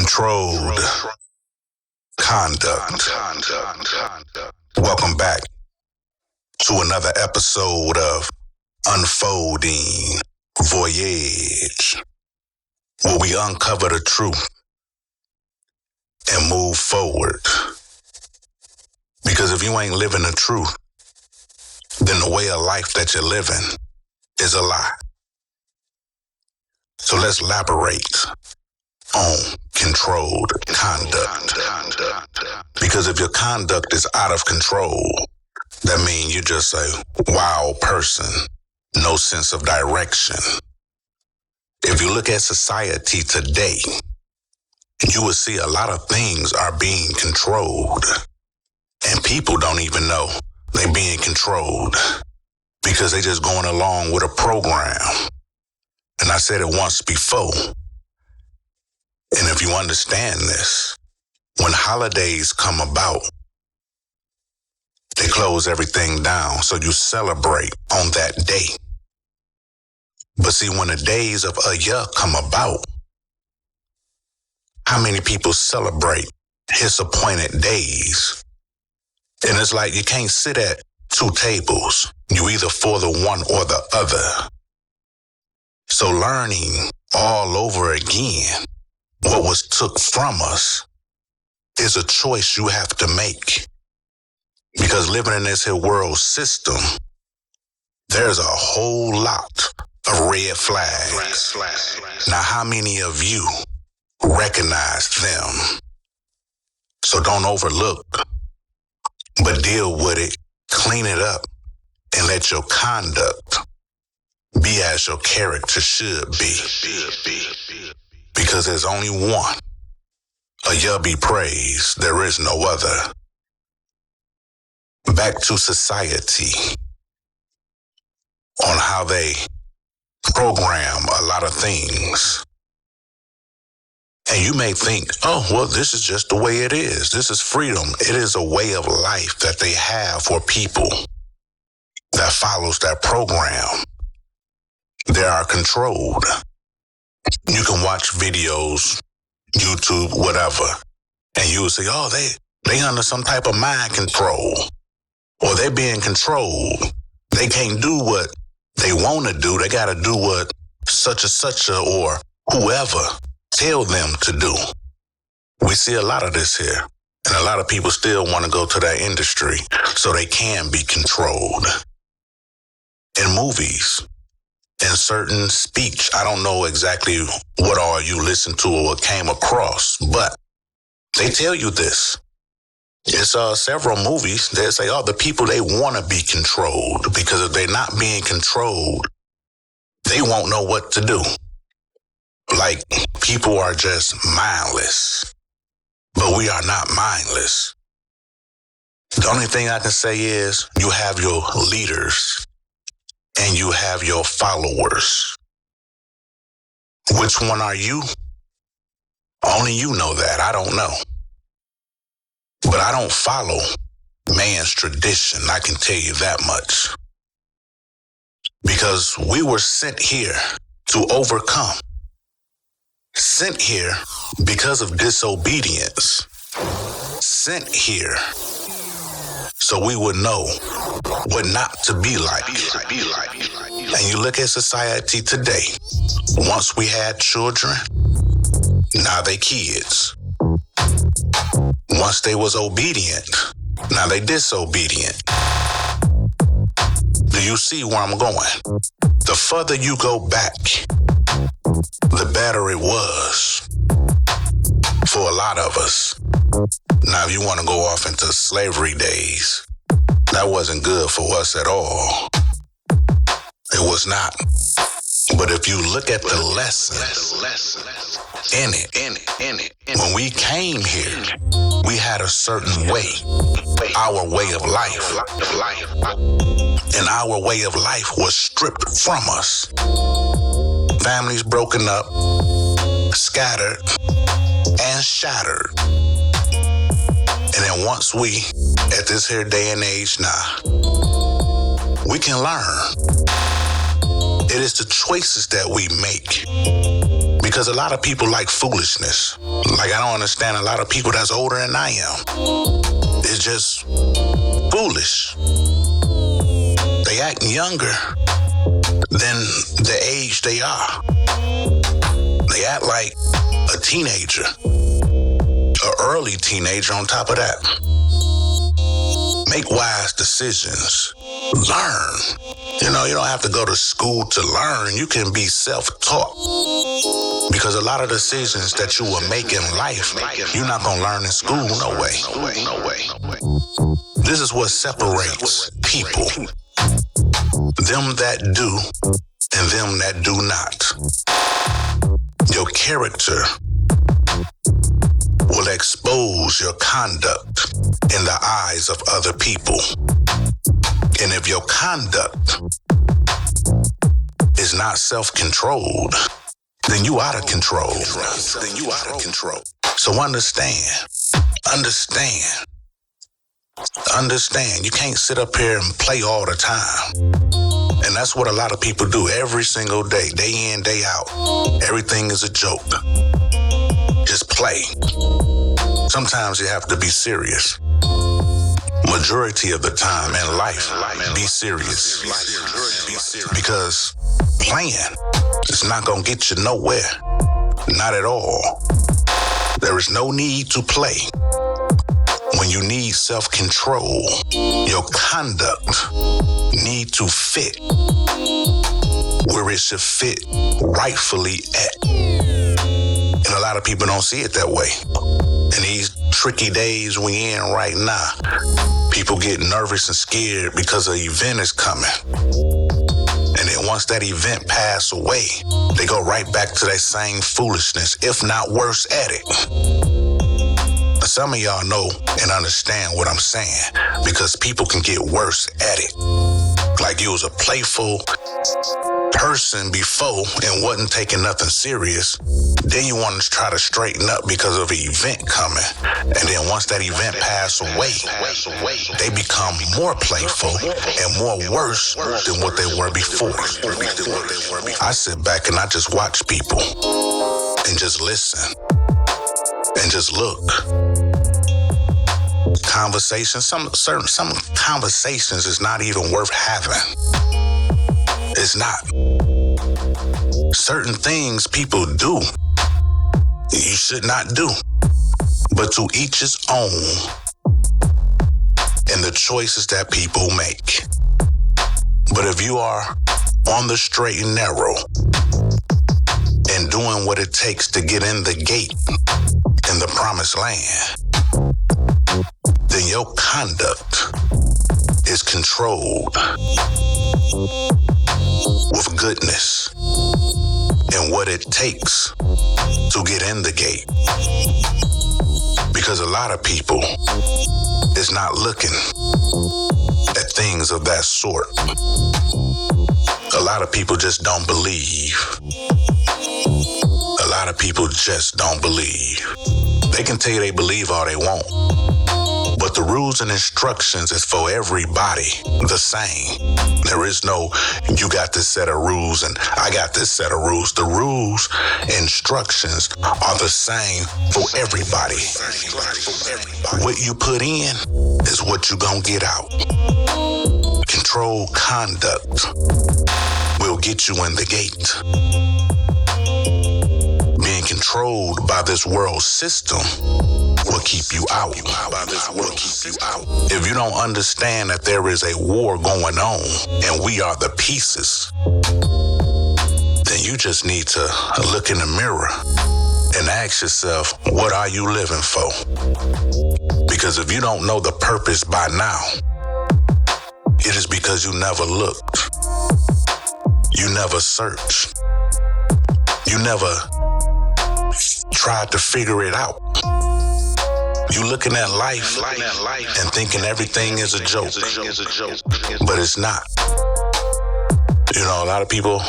controlled conduct. Welcome back to another episode of UnFolDinG, VoYagE, where we uncover the truth and move forward. Because if you ain't living the truth, then the way of life that you're living is a lie. So let's elaborate on controlled conduct. Because if your conduct is out of control, that means you're just a wild person, no sense of direction. If you look at society today, you will see a lot of things are being controlled, and people don't even know they're being controlled because they're just going along with a program. And I said it once before, and if you understand this, when holidays come about, they close everything down, so you celebrate on that day. But see, when the days of Ehyeh come about, how many people celebrate his appointed days? And it's like you can't sit at two tables. You either for the one or the other. So learning all over again what was took from us is a choice you have to make. Because living in this here world system, there's a whole lot of red flags. Now, how many of you recognize them? So don't overlook, but deal with it, clean it up, and let your conduct be as your character should be. Because there's only one. Ehyeh be praised, there is no other. Back to society on how they program a lot of things. And you may think, oh, well, this is just the way it is. This is freedom. It is a way of life that they have for people that follows that program. They are controlled. You can watch videos, YouTube, whatever, and you will say, oh, they under some type of mind control, or they being controlled. They can't do what they want to do. They got to do what such or whoever tell them to do. We see a lot of this here, and a lot of people still want to go to that industry so they can be controlled. In movies, in certain speech, I don't know exactly what all you listened to or what came across, but they tell you this. It's several movies that say, oh, the people, they want to be controlled, because if they're not being controlled, they won't know what to do. Like, people are just mindless, but we are not mindless. The only thing I can say is you have your leaders and you have your followers. Which one are you? Only you know that. I don't know. But I don't follow man's tradition, I can tell you that much. Because we were sent here to overcome. Sent here because of disobedience. Sent here so we would know what not to be like. And you look at society today. Once we had children, now they kids. Once they was obedient, now they disobedient. Do you see where I'm going? The further you go back, the better it was for a lot of us. Now, if you want to go off into slavery days, that wasn't good for us at all. It was not. But if you look at the lesson in it, when we came here, we had a certain way, our way of life. And our way of life was stripped from us. Families broken up, scattered, and shattered. And then once we, at this here day and age now, we can learn. It is the choices that we make. Because a lot of people like foolishness. Like, I don't understand a lot of people that's older than I am. It's just foolish. They act younger than the age they are. They act like a teenager, an early teenager on top of that. Make wise decisions. Learn. You know, you don't have to go to school to learn. You can be self-taught. Because a lot of decisions that you will make in life, you're not going to learn in school, no way. This is what separates people. Them that do and them that do not. Your character will expose your conduct in the eyes of other people. And if your conduct is not self-controlled, then you out of control. So understand. You can't sit up here and play all the time. And that's what a lot of people do every single day, day in, day out. Everything is a joke. Just play. Sometimes you have to be serious. Majority of the time in life, be serious. Because playing is not going to get you nowhere. Not at all. There is no need to play. When you need self-control, your conduct need to fit where it should fit rightfully at. And a lot of people don't see it that way. In these tricky days we in right now, people get nervous and scared because an event is coming. And then once that event pass away, they go right back to that same foolishness, if not worse at it. Some of y'all know and understand what I'm saying, because people can get worse at it. Like you was a playful person before and wasn't taking nothing serious. Then you want to try to straighten up because of an event coming. And then once that event pass away, they become more playful and more worse than what they were before. I sit back and I just watch people and just listen and just look. Conversations, some conversations is not even worth having. It's not. Certain things people do, you should not do. But to each his own in the choices that people make. But if you are on the straight and narrow and doing what it takes to get in the gate in the promised land, then your conduct is controlled with goodness and what it takes to get in the gate. Because a lot of people is not looking at things of that sort. A lot of people just don't believe. A lot of people just don't believe. They can tell you they believe all they want, but the rules and instructions is for everybody the same. There is no, you got this set of rules and I got this set of rules. The rules, instructions are the same for everybody. What you put in is what you gonna get out. Controlled conduct will get you in the gate. Being controlled by this world system will keep you out. If you don't understand that there is a war going on and we are the pieces, then you just need to look in the mirror and ask yourself, what are you living for? Because if you don't know the purpose by now, it is because you never looked. You never searched. You never tried to figure it out. You looking at life and thinking everything is a joke, but it's not. You know, a lot of people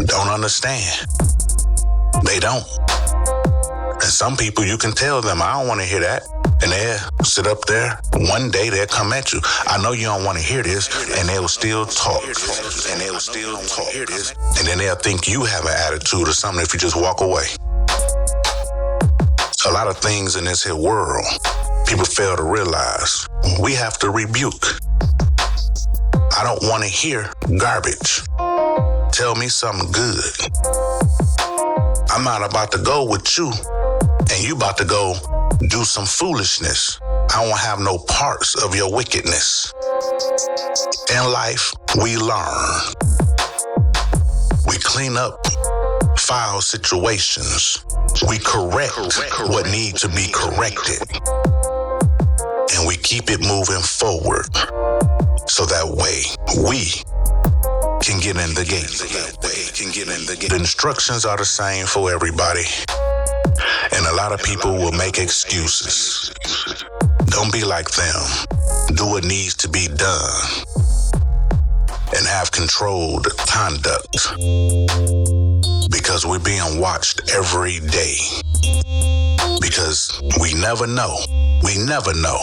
don't understand. They don't. And some people, you can tell them, I don't want to hear that. And they'll sit up there. One day they'll come at you. I know you don't want to hear this. And they'll still talk. And they'll still talk. And then they'll think you have an attitude or something if you just walk away. A lot of things in this here world, people fail to realize. We have to rebuke. I don't want to hear garbage. Tell me something good. I'm not about to go with you, and you about to go do some foolishness. I won't have no parts of your wickedness. In life, we learn. We clean up foul situations. We correct what needs to be corrected. And we keep it moving forward. So that way, we can get in the gate. The instructions are the same for everybody. And a lot of people will make excuses. Don't be like them. Do what needs to be done. And have controlled conduct. Because we're being watched every day. Because we never know. We never know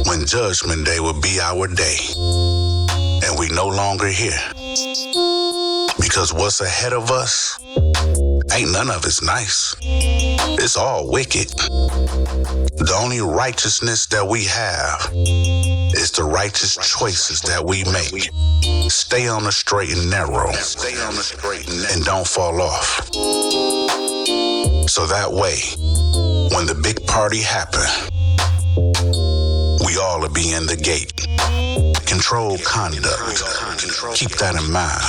when Judgment Day will be our day. And we no longer here. Because what's ahead of us, ain't none of it's nice. It's all wicked. The only righteousness that we have is the righteous choices that we make. Stay on the straight and narrow. And don't fall off. So that way, when the big party happen, we all will be in the gate. Control conduct. Keep that in mind.